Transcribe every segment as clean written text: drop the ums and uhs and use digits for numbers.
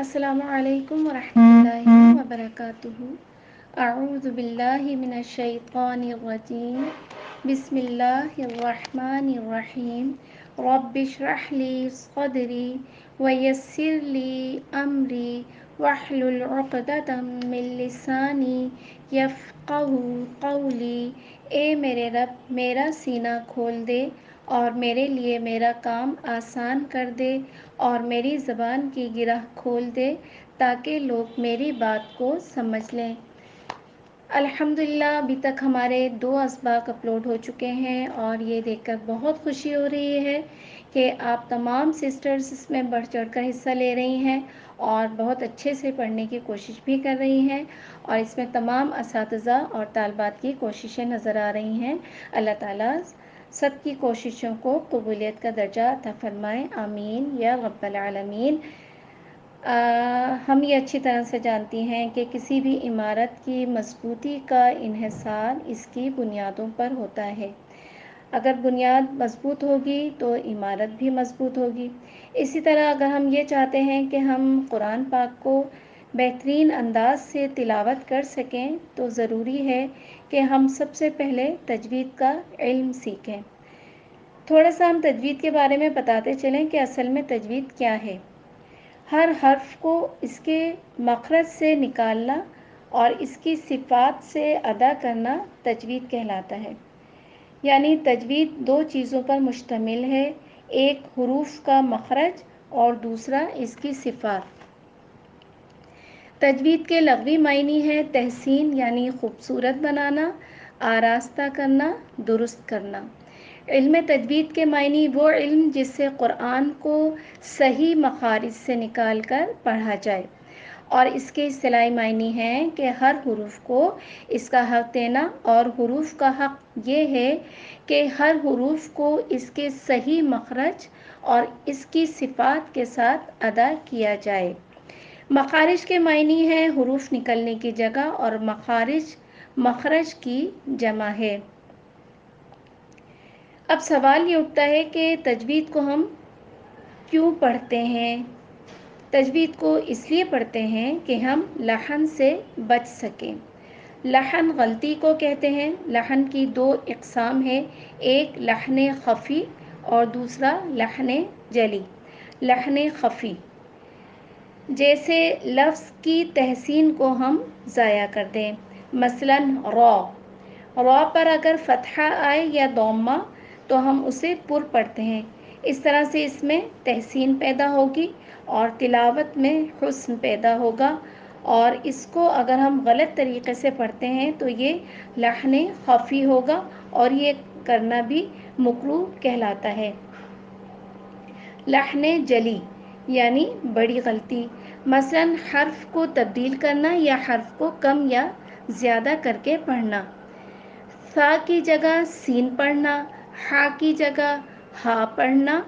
السلام علیکم ورحمۃ اللہ وبرکاتہ۔ اعوذ باللہ من الشیطان الرجیم، بسم اللہ الرحمن الرحیم۔ رب اشرح لی صدری ویسر لی امری واحلل عقدۃ من لسانی یفقہوا قولی۔ اے میرے رب، میرا سینہ کھول دے اور میرے لیے میرا کام آسان کر دے اور میری زبان کی گرہ کھول دے تاکہ لوگ میری بات کو سمجھ لیں۔ الحمدللہ ابھی تک ہمارے 2 اسباق اپلوڈ ہو چکے ہیں اور یہ دیکھ کر بہت خوشی ہو رہی ہے کہ آپ تمام سسٹرز اس میں بڑھ چڑھ کر حصہ لے رہی ہیں اور بہت اچھے سے پڑھنے کی کوشش بھی کر رہی ہیں، اور اس میں تمام اساتذہ اور طالبات کی کوششیں نظر آ رہی ہیں۔ اللہ تعالیٰ سب کی کوششوں کو قبولیت کا درجہ عطا فرمائے، آمین یا رب العالمین۔ ہم یہ اچھی طرح سے جانتی ہیں کہ کسی بھی عمارت کی مضبوطی کا انحصار اس کی بنیادوں پر ہوتا ہے۔ اگر بنیاد مضبوط ہوگی تو عمارت بھی مضبوط ہوگی۔ اسی طرح اگر ہم یہ چاہتے ہیں کہ ہم قرآن پاک کو بہترین انداز سے تلاوت کر سکیں تو ضروری ہے کہ ہم سب سے پہلے تجوید کا علم سیکھیں۔ تھوڑا سا ہم تجوید کے بارے میں بتاتے چلیں کہ اصل میں تجوید کیا ہے۔ ہر حرف کو اس کے مخرج سے نکالنا اور اس کی صفات سے ادا کرنا تجوید کہلاتا ہے۔ یعنی تجوید 2 چیزوں پر مشتمل ہے، ایک حروف کا مخرج اور دوسرا اس کی صفات۔ تجوید کے لغوی معنی ہے تحسین، یعنی خوبصورت بنانا، آراستہ کرنا، درست کرنا۔ علم تجوید کے معنی وہ علم جس سے قرآن کو صحیح مخارج سے نکال کر پڑھا جائے، اور اس کے اصطلاحی معنی ہیں کہ ہر حروف کو اس کا حق دینا، اور حروف کا حق یہ ہے کہ ہر حروف کو اس کے صحیح مخرج اور اس کی صفات کے ساتھ ادا کیا جائے۔ مخارج کے معنی ہیں حروف نکلنے کی جگہ، اور مخارج مخرج کی جمع ہے۔ اب سوال یہ اٹھتا ہے کہ تجوید کو ہم کیوں پڑھتے ہیں؟ تجوید کو اس لیے پڑھتے ہیں کہ ہم لحن سے بچ سکیں۔ لحن غلطی کو کہتے ہیں۔ لحن کی 2 اقسام ہیں، ایک لحن خفی اور دوسرا لحن جلی۔ لحن خفی جیسے لفظ کی تحسین کو ہم ضائع کر دیں، مثلاً را پر اگر فتحہ آئے یا ضمہ تو ہم اسے پر پڑھتے ہیں۔ اس طرح سے اس میں تحسین پیدا ہوگی اور تلاوت میں حسن پیدا ہوگا، اور اس کو اگر ہم غلط طریقے سے پڑھتے ہیں تو یہ لحن خفی ہوگا اور یہ کرنا بھی مکروہ کہلاتا ہے۔ لحن جلی یعنی بڑی غلطی، مثلاً حرف کو تبدیل کرنا یا حرف کو کم یا زیادہ کر کے پڑھنا، ثا کی جگہ سین پڑھنا، ہا کی جگہ ہا پڑھنا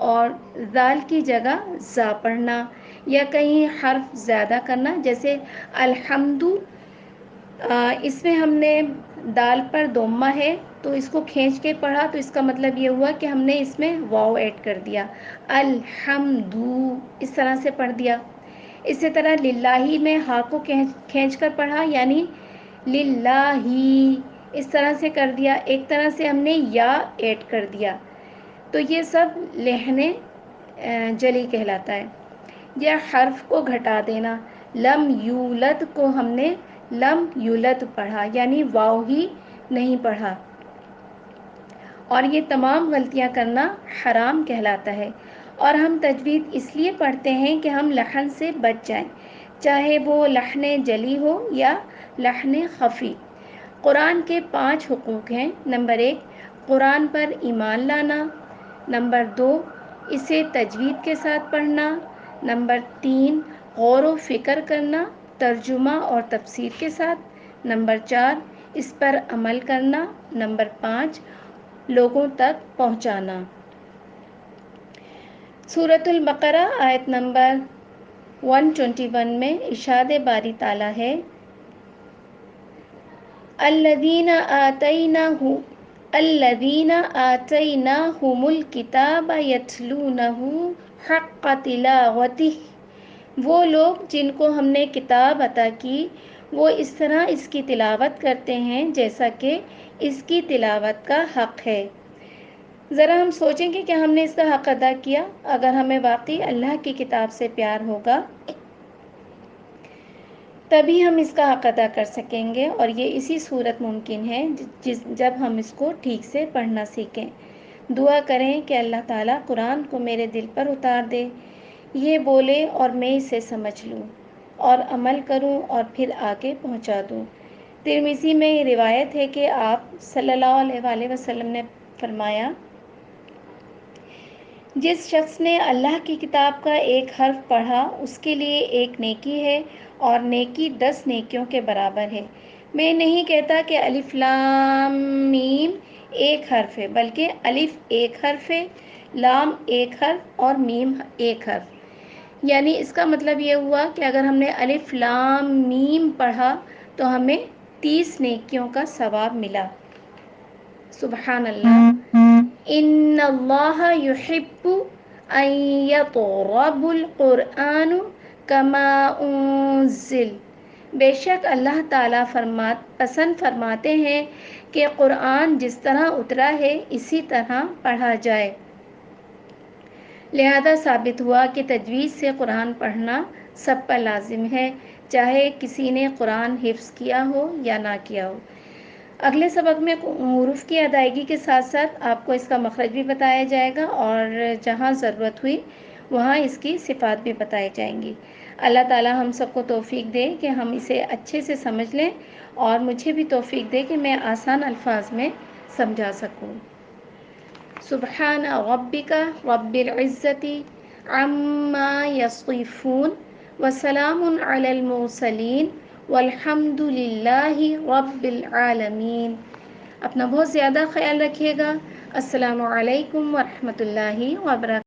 اور ذال کی جگہ زا پڑھنا، یا کہیں حرف زیادہ کرنا، جیسے الحمد، اس میں ہم نے دال پر ضمہ ہے تو اس کو کھینچ کے پڑھا تو اس کا مطلب یہ ہوا کہ ہم نے اس میں واو ایڈ کر دیا، الحمد اس طرح سے پڑھ دیا۔ اسی طرح للہ میں ہا کو کھینچ کر پڑھا، یعنی للہ اس طرح سے کر دیا، ایک طرح سے ہم نے یا ایڈ کر دیا، تو یہ سب لحن جلی کہلاتا ہے۔ یا حرف کو گھٹا دینا، لم یولد کو ہم نے لم یولد پڑھا، یعنی واو ہی نہیں پڑھا، اور یہ تمام غلطیاں کرنا حرام کہلاتا ہے۔ اور ہم تجوید اس لیے پڑھتے ہیں کہ ہم لحن سے بچ جائیں، چاہے وہ لحن جلی ہو یا لحن خفی۔ قرآن کے 5 حقوق ہیں۔ نمبر 1 قرآن پر ایمان لانا، نمبر 2 اسے تجوید کے ساتھ پڑھنا، نمبر 3 غور و فکر کرنا ترجمہ اور تفسیر کے ساتھ، نمبر 4 اس پر عمل کرنا، نمبر 5 لوگوں تک پہنچانا۔ سورۃ البقرہ آیت نمبر 121 میں ارشاد باری تعالیٰ ہے، الذین آتیناہم الکتاب یتلونہ حق تلاوتہ وہ لوگ جن کو ہم نے کتاب عطا کی وہ اس طرح اس کی تلاوت کرتے ہیں جیسا کہ اس کی تلاوت کا حق ہے۔ ذرا ہم سوچیں کہ کیا ہم نے اس کا حق ادا کیا؟ اگر ہمیں واقعی اللہ کی کتاب سے پیار ہوگا تبھی ہم اس کا حق ادا کر سکیں گے، اور یہ اسی صورت ممکن ہے جب ہم اس کو ٹھیک سے پڑھنا سیکھیں۔ دعا کریں کہ اللہ تعالیٰ قرآن کو میرے دل پر اتار دے، یہ بولے اور میں اسے سمجھ لوں اور عمل کروں اور پھر آگے پہنچا دوں۔ ترمذی میں یہ روایت ہے کہ آپ صلی اللہ علیہ وآلہ وسلم نے فرمایا، جس شخص نے اللہ کی کتاب کا ایک حرف پڑھا اس کے لیے ایک نیکی ہے اور نیکی 10 نیکیوں کے برابر ہے۔ میں نہیں کہتا کہ الف لام میم ایک حرف ہے، بلکہ الف ایک حرف ہے، لام ایک حرف اور میم ایک حرف۔ یعنی اس کا مطلب یہ ہوا کہ اگر ہم نے الف لام میم پڑھا تو ہمیں 30 نیکیوں کا ثواب ملا۔ سبحان اللہ۔ ان اللہ یحب ان یقرأ القرآن کما انزل، بے شک اللہ تعالیٰ پسند فرماتے ہیں کہ قرآن جس طرح اترا ہے اسی طرح پڑھا جائے۔ لہذا ثابت ہوا کہ تجوید سے قرآن پڑھنا سب پر لازم ہے، چاہے کسی نے قرآن حفظ کیا ہو یا نہ کیا ہو۔ اگلے سبق میں حروف کی ادائیگی کے ساتھ ساتھ آپ کو اس کا مخرج بھی بتایا جائے گا، اور جہاں ضرورت ہوئی وہاں اس کی صفات بھی بتائی جائیں گی۔ اللہ تعالی ہم سب کو توفیق دے کہ ہم اسے اچھے سے سمجھ لیں، اور مجھے بھی توفیق دے کہ میں آسان الفاظ میں سمجھا سکوں۔ سبحان ربک رب العزت عما یصفون وسلام علی المرسلین والحمد للہ رب العالمین۔ اپنا بہت زیادہ خیال رکھیے گا۔ السلام علیکم ورحمۃ اللہ وبرکاتہ۔